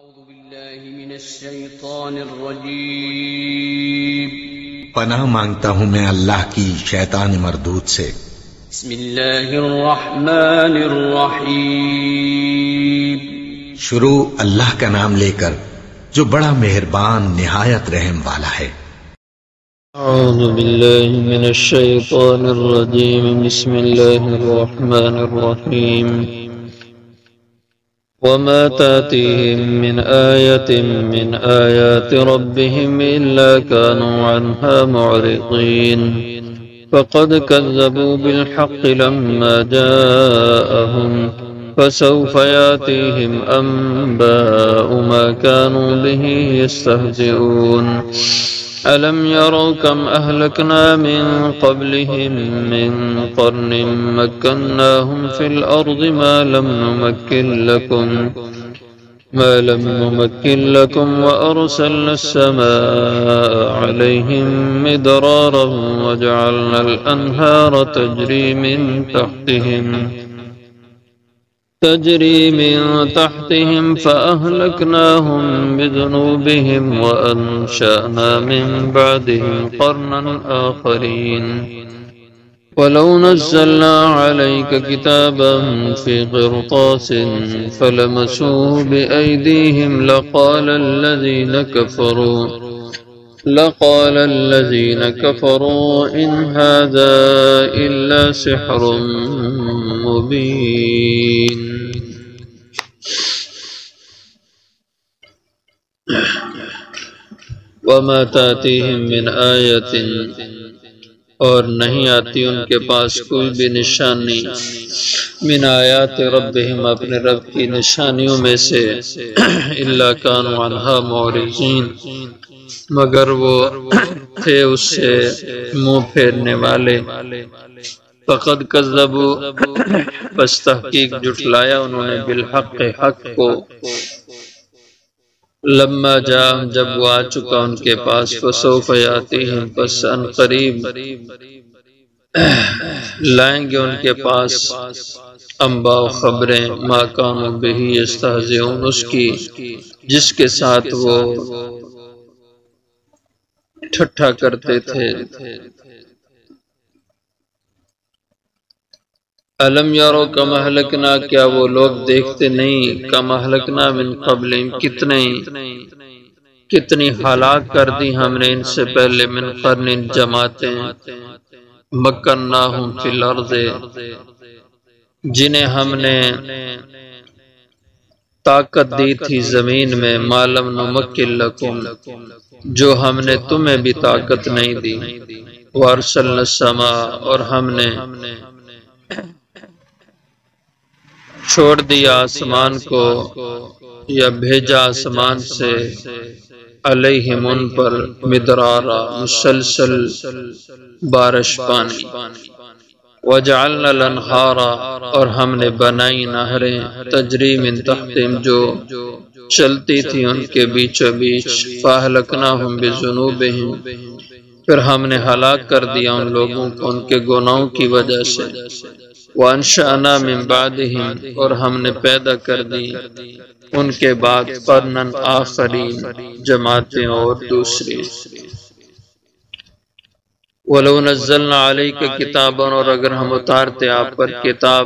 أعوذ بالله من الشيطان الرجيم پناہ مانگتا ہوں میں اللہ کی شیطان مردود سے۔ بسم الله الرحمن الرحيم شروع اللہ کا نام لے کر جو بڑا مہربان نہایت رحم والا ہے۔ أعوذ بالله من الشيطان الرجيم بسم الله الرحمن الرحيم وما تأتيهم من آية من آيات ربهم إلا كانوا عنها معرضين فقد كذبوا بالحق لما جاءهم فسوف يأتيهم أنباء ما كانوا به يستهزئون ألم يروا كم أهلكنا من قبلهم من قرن مكناهم في الأرض ما لم نمكن لكم وأرسلنا السماء عليهم مدرارا وجعلنا الأنهار تجري من تحتهم فأهلكناهم بذنوبهم وأنشأنا من بعدهم قرنا آخرين ولو نزلنا عليك كتابا في قرطاس فلمسوه بأيديهم لقال الذين كفروا إن هذا إلا سحر مبين۔ وما تأتيهم من آية اور نہیں آتی ان کے پاس کوئی بھی نشانی من آیات ربہم اپنے رب کی نشانیوں میں سے الا كانوا عنها معرضین مگر وہ تھے اس سے منہ پھیرنے والے۔ فقد کذبوا بس تحقیق جھٹلایا انہوں نے بالحق حق کو لما جا جب وہ آ چکا ان کے پاس فسوف یاتیہم پس ان قریب لائیں گے ان کے پاس انباء و خبریں ما کانوا بہ یستہزئون اس کی جس کے ساتھ وہ ٹھٹھا کرتے تھے۔ الم یارو کم اہلکنا کیا وہ لوگ دیکھتے نہیں کم اہلکنا من قبلہم کتنی ہلاک کر دی ہم نے ان سے پہلے من قرن جماعتیں مکناہم فی الارض جنہیں ہم نے طاقت دی تھی زمین میں ما لم نمکن لکم جو ہم نے تمہیں بھی طاقت نہیں دی وارسلنا السماء اور ہم نے چھوڑ دیا آسمان کو یا بھیجا آسمان سے علیہم ان پر مدرارا مسلسل بارش پانی وجعلنا الانہار اور ہم نے بنائی نہریں تجری من تحتہم جو چلتی تھی ان کے بیچوں بیچ فاہلکناہم بذنوبہم پھر ہم نے ہلاک کر دیا ان لوگوں کو ان کے گناہوں کی وجہ سے وانشأنا من بعدہم اور ہم نے پیدا کر دی ان کے بعد قرناً آخرین جماعتیں اور دوسری۔ وَلَوْ نَزَّلْنَا عَلَيْكَ كِتَابًا اور اگر ہم اتارتے آپ پر کتاب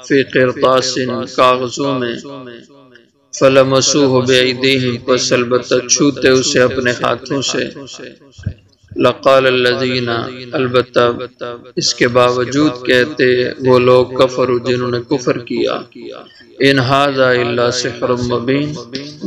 فی قرطاس کاغذوں میں فَلَمَسُوهُ بِأَيْدِيهِمْ پس البتہ چھوتے اسے اپنے ہاتھوں سے لقال الذین البتہ اس کے باوجود کہتے وہ لوگ کفروا جنہوں نے کفر کیا ان ھذا الا سحر مبین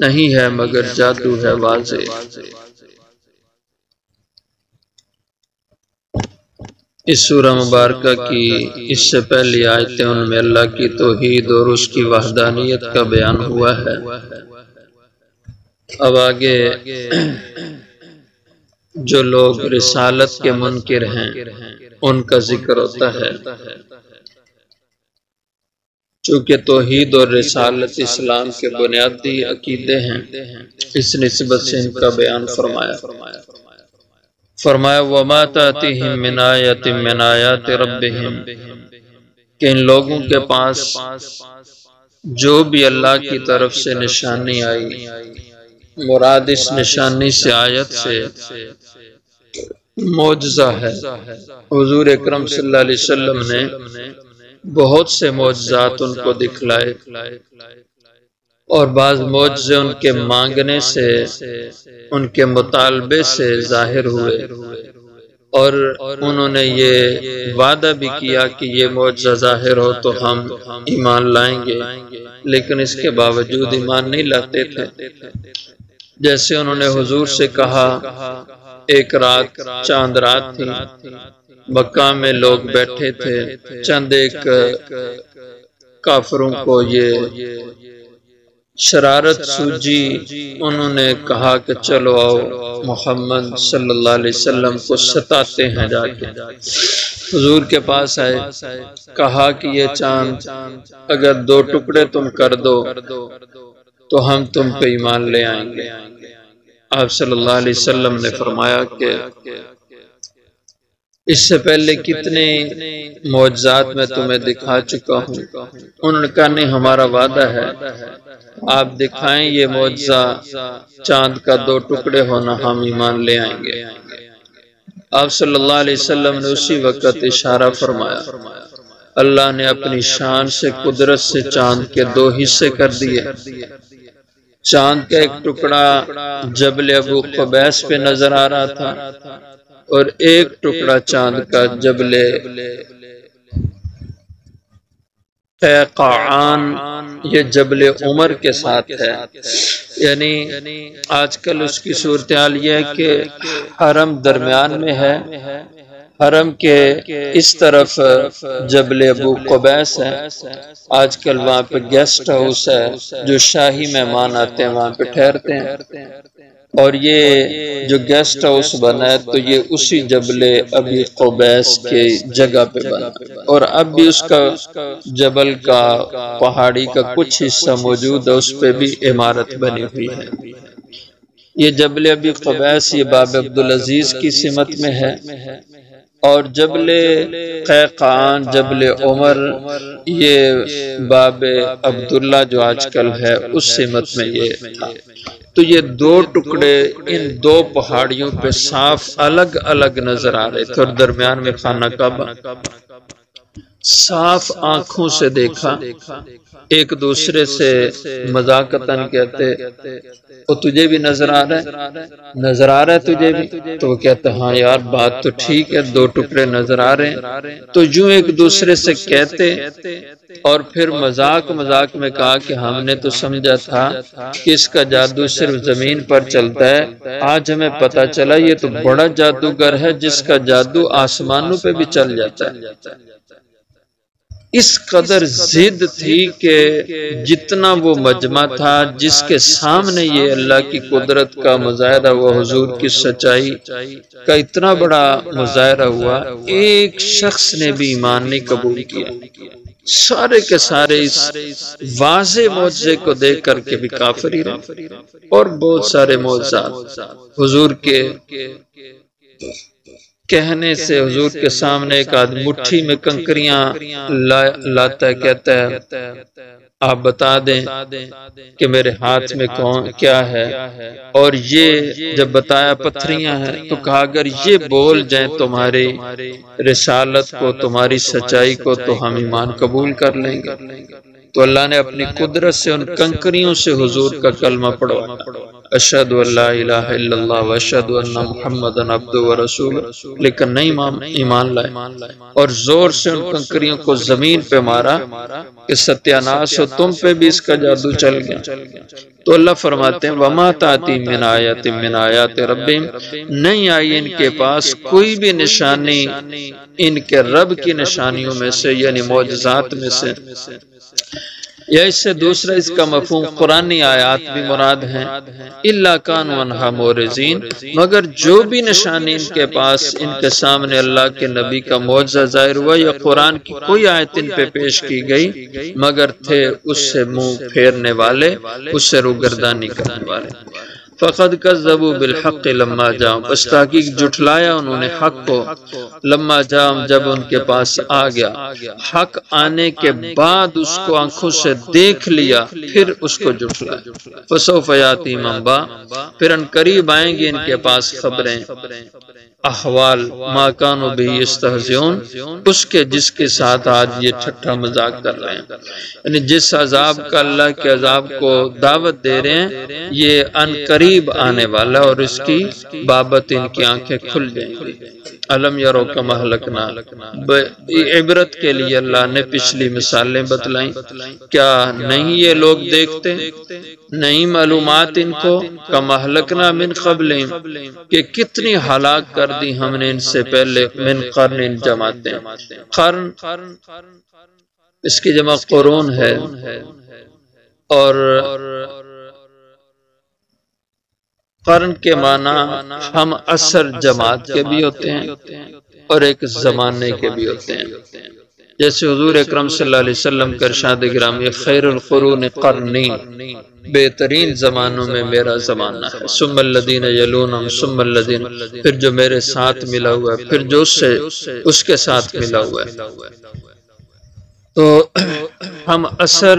نہیں ہے مگر جادو ہے واضح۔ اس سورہ مبارکہ کی اس سے پہلی آیتیں ان میں اللہ کی توحید اور اس کی وحدانیت کا بیان ہوا ہے۔ اب آگے جو لوگ رسالت کے منکر ہیں ان کا ذکر ہوتا ہے۔ چونکہ توحید اور رسالت اسلام کے بنیادی عقیدے ہیں اس نسبت سے ان کا بیان فرمایا وما تأتیہم من آیۃ من آیات ربہم کہ ان لوگوں کے پاس جو بھی اللہ کی طرف سے نشانی آئی، مراد اس نشانی سے آیت سے معجزہ ہے۔ حضور اکرم صلی اللہ علیہ وسلم نے بہت سے معجزات ان کو دکھلائے، اور بعض معجزے ان کے مانگنے سے، ان کے مطالبے سے ظاہر ہوئے، اور انہوں نے یہ وعدہ بھی کیا کہ یہ معجزہ ظاہر ہو تو ہم ایمان لائیں گے، لیکن اس کے باوجود ایمان نہیں لاتے تھے۔ جیسے انہوں نے حضور سے کہا، ایک رات چاند رات تھی، مکہ میں لوگ بیٹھے تھے، چند ایک کافروں کو یہ شرارت سوجی، انہوں نے کہا کہ چلو آؤ محمد صلی اللہ علیہ وسلم کو ستاتے ہیں۔ جا کے حضور کے پاس آئے، کہا کہ یہ چاند اگر 2 ٹکڑے تم کر دو تو ہم تم پہ ایمان لے آئیں گے۔ آپ صلی اللہ علیہ وسلم نے فرمایا کہ اس سے پہلے کتنے معجزات میں تمہیں دکھا چکا ہوں۔ انہوں نے کہا نہیں، ہمارا وعدہ ہے، آپ دکھائیں یہ معجزہ چاند کا 2 ٹکڑے ہونا، ہم ایمان لے آئیں گے۔ آپ صلی اللہ علیہ وسلم نے اسی وقت اشارہ فرمایا، اللہ نے اپنی شان سے، قدرت سے چاند کے 2 حصے کر دیے۔ چاند کا ایک ٹکڑا جبل ابو قبیس پہ نظر آ رہا تھا، اور ایک ٹکڑا چاند کا جبل قیقعان، یہ جبل عمر کے ساتھ ہے۔ یعنی آج کل اس کی صورتحال یہ ہے کہ حرم درمیان میں ہے، حرم کے اس طرف جبل ابو قبیس ہے، آج کل وہاں پہ گیسٹ ہاؤس ہے، جو شاہی مہمان آتے ہیں وہاں پہ ٹھہرتے ہیں، اور یہ جو گیسٹ ہاؤس بنا ہے تو یہ اسی جبل ابی قبیس کے جگہ پہ بنا، اور اب بھی اس کا جبل کا پہاڑی کا کچھ حصہ موجود ہے، اس پہ بھی عمارت بنی ہوئی ہے۔ یہ جبل ابی قبیس یہ باب عبدالعزیز کی سمت میں ہے، اور جبل قیقعان جبل عمر یہ باب عبداللہ جو آج کل ہے اس سمت میں یہ تھا۔ تو یہ 2 ٹکڑے ان 2 پہاڑیوں پہ صاف الگ الگ نظر آ رہے تھے، اور درمیان میں خانہ کعبہ۔ صاف آنکھوں سے دیکھا، ایک دوسرے سے مذاقتاً کہتے وہ تجھے بھی نظر آ رہا ہے، نظر آ رہا ہے تجھے بھی؟ تو وہ کہتا ہاں یار بات تو ٹھیک ہے، 2 ٹکڑے نظر آ رہے ہیں۔ تو یوں ایک دوسرے سے کہتے، اور پھر مذاق میں کہا کہ ہم نے تو سمجھا تھا کہ اس کا جادو صرف زمین پر چلتا ہے، آج ہمیں پتہ چلا یہ تو بڑا جادوگر ہے جس کا جادو آسمانوں پہ بھی چل جاتا ہے۔ اس قدر ضد تھی کہ جتنا وہ مجمع تھا جس کے سامنے یہ اللہ کی قدرت کا مظاہرہ ہوا، حضور کی سچائی کا اتنا بڑا مظاہرہ ہوا، ایک شخص نے بھی ایمان نہیں قبول کیا۔ سارے کے سارے اس واضح معجزے کو دیکھ کر کے بھی کافر ہی رہے، اور بہت سارے معجزات حضور کے کہنے سے، حضور کے سامنے ایک آدمی مٹھی میں کنکریاں لاتا ہے، کہتا ہے آپ بتا دیں کہ میرے ہاتھ میں کیا ہے، اور یہ جب بتایا پتھریاں ہیں تو کہا اگر یہ بول جائیں تمہاری رسالت کو، تمہاری سچائی کو، تو ہم ایمان قبول کر لیں گے۔ تو اللہ نے اپنی قدرت سے ان کنکریوں سے حضور کا کلمہ پڑھوا، اشہد ان لا الہ الا اللہ واشہد ان محمدًا عبدہ ورسولہ، لیکن نہیں ایمان لائے، اور زور سے ان کنکریوں کو زمین پہ مارا کہ ستیاناش ہو، تم پہ بھی اس کا جادو چل گیا۔ تو اللہ فرماتے ہیں وما تأتی من آیۃ من آیات ربہم، نہیں آئی ان کے پاس کوئی بھی نشانی ان کے رب کی نشانیوں میں سے، یعنی معجزات میں سے، یا اس سے دوسرا اس کا مفہوم قرآنی آیات بھی مراد ہیں، الا کانوا عنہا معرضین، مگر جو بھی نشانی ان کے پاس، ان کے سامنے اللہ کے نبی کا معجزہ ظاہر ہوا یا قرآن کی کوئی آیت ان پہ پیش کی گئی، مگر تھے اس سے منہ پھیرنے والے، اس سے روگردانی کرنے والے۔ فقد کذبوا بالحق لما جاءهم، بس تحقیق جھٹلایا انہوں نے حق کو، لما جاءهم جب ان کے پاس آ گیا، حق آنے کے بعد اس کو آنکھوں سے دیکھ لیا پھر اس کو جھٹلایا۔ فسوف یاتیہم انباء، پھر ان قریب آئیں گے ان کے پاس خبریں، احوال ما کانوا بہ یستہزئون، اس کے جس کے ساتھ آج یہ ٹھٹھا مذاق کر رہے ہیں، یعنی جس عذاب کا اللہ کے عذاب کو دعوت دے رہے ہیں یہ ان قریب آنے والا، اور اس کی بابت ان کی آنکھیں کھل جائیں گی۔ علم یرو کما اہلکنا، عبرت کے لیے اللہ نے پچھلی مثالیں بتلائیں، کیا نہیں یہ لوگ دیکھتے، نہیں معلومات ان کو، کما اہلکنا من قبلہم، کہ کتنی ہلاک کر دی ہم نے ان سے پہلے، من قرن جماعتیں، قرن اس کی جمع قرون ہے، اور قرن کے معنی ہم عصر جماعت کے بھی ہوتے ہیں اور ایک زمانے کے بھی ہوتے ہیں، جیسے حضور اکرم صلی اللہ علیہ وسلم کا ارشاد گرامی، خیر القرون قرنی، بہترین زمانوں میں میرا زمانہ ہے، ثم الذین یلونہم ثم الذین، پھر جو میرے ساتھ ملا ہوا ہے، پھر جو اس کے ساتھ ملا ہوا ہے۔ تو ہم اثر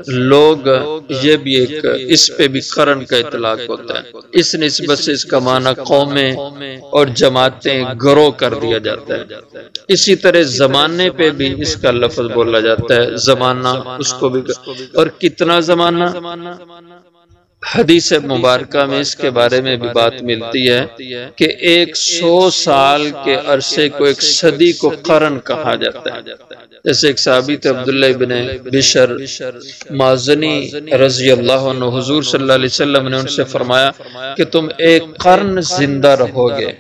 لوگ، یہ بھی ایک اس پہ بھی قرن کا اطلاق ہوتا ہے، اس نسبت سے اس کا معنی قومیں اور جماعتیں، گروہ کر دیا جاتا ہے۔ اسی طرح زمانے پہ بھی اس کا لفظ بولا جاتا ہے، زمانہ اس کو بھی، اور کتنا زمانہ، حدیث مبارکہ میں اس کے بارے میں بھی بات ملتی ہے کہ 100 سال کے عرصے کو ایک صدی کو قرن کہا جاتا ہے۔ جیسے ایک صحابی تھے عبداللہ ابن بشر مازنی رضی اللہ عنہ، حضور صلی اللہ علیہ وسلم نے ان سے فرمایا کہ تم ایک قرن زندہ رہو گے۔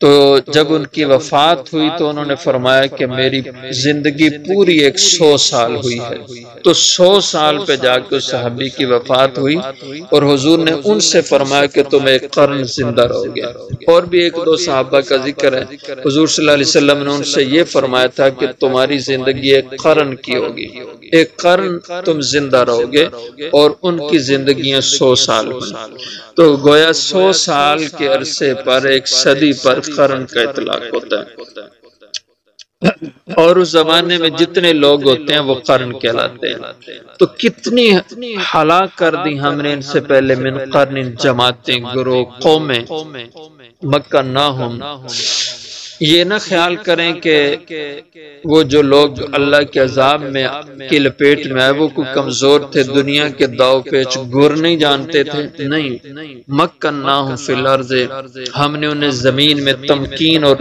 تو جب ان کی وفات ہوئی تو انہوں نے فرمایا کہ میری زندگی پوری 100 سال ہوئی ہے۔ تو 100 سال پہ جا کے اس صحابی کی وفات ہوئی، اور حضور نے ان سے فرمایا کہ تم ایک قرن زندہ رہو گے۔ اور بھی ایک دو صحابہ کا ذکر ہے، حضور صلی اللہ علیہ وسلم نے ان سے یہ فرمایا تھا کہ تمہاری زندگی ایک قرن کی ہوگی، ایک قرن تم زندہ رہو گے، اور ان کی زندگیاں 100 سال ہوئی۔ تو گویا 100 سال کے عرصے پر، ایک صدی پر قرن کا اطلاق ہوتا ہے، اور اس زمانے میں جتنے لوگ ہوتے ہیں وہ قرن کہلاتے ہیں۔ تو کتنی ہلاک کر دی ہم نے ان سے پہلے، من قرن جماعتیں، گروہ، قومیں، مکناہم۔ یہ نہ خیال کریں کہ وہ جو لوگ اللہ کے عذاب میں کی لپیٹ میں آئے وہ کوئی کمزور تھے، دنیا کے داؤ پیچ گر نہیں جانتے تھے، نہیں، مکناہم فی الارض، ہم نے انہیں زمین میں تمکین اور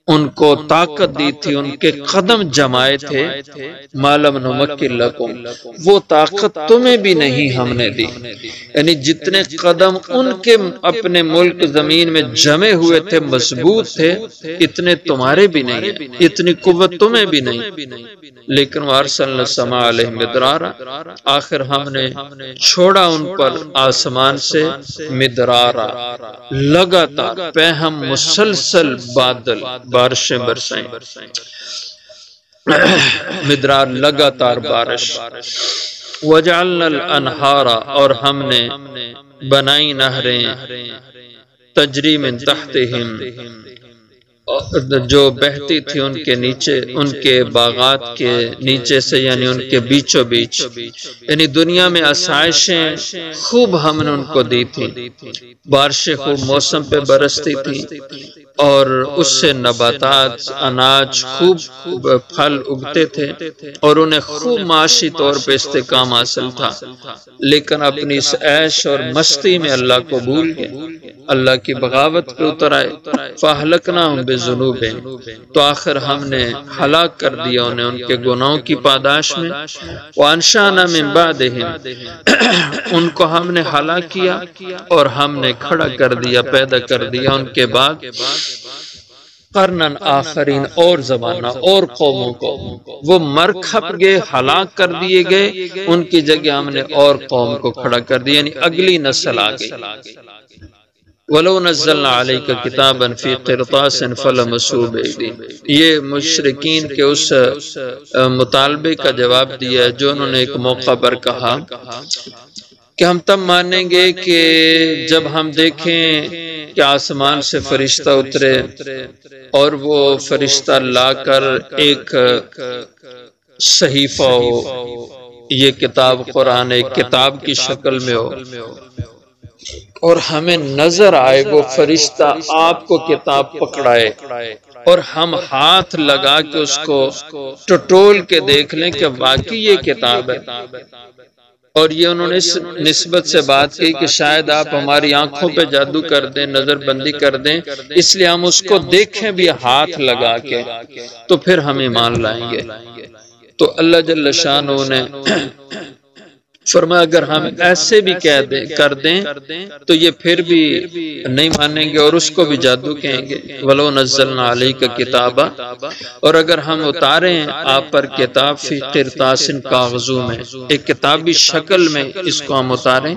ان کو طاقت دی تھی، ان کے قدم جمائے تھے، مالم نمکن لکم، وہ طاقت تمہیں بھی نہیں ہم نے دی، یعنی جتنے قدم ان کے اپنے ملک زمین میں جمے ہوئے تھے، مضبوط تھے، اتنے تمہارے بھی نہیں ہیں، اتنی قوت تمہیں بھی نہیں۔ لیکن وارسلنا السماء علیہم مدرارا، آخر ہم نے چھوڑا ان پر آسمان سے مدرارا، لگاتار پہم مسلسل بادل، بارشیں برسائیں، مدرار لگاتار بارش، وجعلنا الانہار، اور ہم نے بنائی نہریں، تجری من تحتہم، جو بہتی تھی ان کے نیچے، ان کے باغات کے نیچے سے، یعنی ان کے بیچوں بیچ، یعنی دنیا میں آسائشیں خوب ہم نے ان کو دی تھی، بارشیں خوب موسم پہ برستی تھی، اور اس سے نباتات، اناج، خوب پھل اگتے تھے، اور انہیں خوب معاشی طور پہ استحکام حاصل تھا، لیکن اپنی اس عیش اور مستی میں اللہ کو بھول گئے، اللہ کی بغاوت پہ اتر آئے، فاہلکناہم بذنوبہم، تو آخر ہم نے ہلاک کر دیا انہیں ان کے گناہوں کی پاداش میں، وانشأنا من بعدہم، ان کو ہم نے ہلاک کیا اور ہم نے کھڑا کر دیا، پیدا کر دیا ان کے بعد قرنن آخرین، اور زمانہ اور قوموں کو، وہ مر کھپ گئے، ہلاک کر دیے گئے، ان کی جگہ ہم نے اور قوم کو کھڑا کر دیا، یعنی اگلی نسل آ گئی۔ وَلَوْ نَزَّلْنَا عَلَيْكَ كِتَابًا فِي قِرْطَاسٍ فَلَمَسُوهُ بِأَيْدِيهِمْ، یہ مشرکین کے اس مطالبے کا جواب دیا ہے جو انہوں نے ایک موقع پر کہا کہ ہم تب مانیں گے کہ جب ہم دیکھیں کہ آسمان سے فرشتہ اترے اور وہ فرشتہ لا کر ایک صحیفہ ہو، یہ کتاب قرآن ایک کتاب کی شکل میں ہو، اور ہمیں نظر آئے وہ فرشتہ آپ کو کتاب پکڑائے اور ہم ہاتھ لگا کے اس کو ٹٹول کے دیکھ لیں کہ واقعی یہ کتاب ہے۔ اور یہ انہوں نے اس نسبت سے بات کی کہ شاید آپ ہماری آنکھوں پہ جادو کر دیں، نظر بندی کر دیں، اس لیے ہم اس کو دیکھیں بھی ہاتھ لگا کے، تو پھر ہم ایمان لائیں گے۔ تو اللہ جل شانہ نے فرمایا اگر ہم ایسے بھی کر دیں تو یہ پھر بھی نہیں مانیں گے اور اس کو بھی جادو کہیں گے۔ وَلَوْ نَزَّلْنَا عَلَيْكَ كِتَابًا، اور اگر ہم اتاریں آپ پر کتاب فی قرطاس کاغذوں میں، ایک کتابی شکل میں اس کو ہم اتاریں،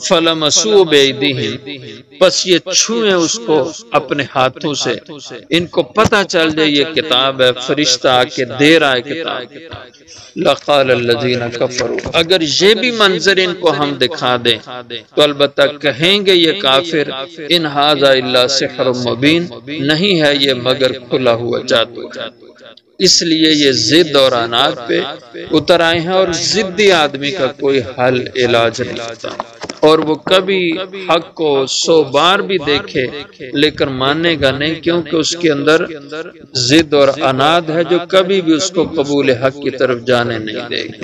فَلَمَسُوهُ بِأَيْدِيهِمْ، بس یہ چھوئیں اس کو اپنے ہاتھوں سے، ان کو پتہ چل جائے یہ کتاب ہے، فرشتہ آ کے دے رہا ہے کتاب۔ لَقَالَ الَّذِينَ كَفَرُوا، اگر یہ بھی منظر ان کو ہم دکھا دیں تو البتہ کہیں گے یہ کافر ان ھذا الا سحر مبین، نہیں ہے یہ مگر کھلا ہوا جادو۔ اس لیے یہ ضد اور عناد پہ اتر آئے ہیں، اور ضدی آدمی کا کوئی حل علاج نہیں ہوتا، اور وہ کبھی حق کو 100 بار بھی دیکھے لیکن مانے گا نہیں، کیونکہ اس کے اندر ضد اور عناد ہے جو کبھی بھی اس کو قبول حق کی طرف جانے نہیں دے گی۔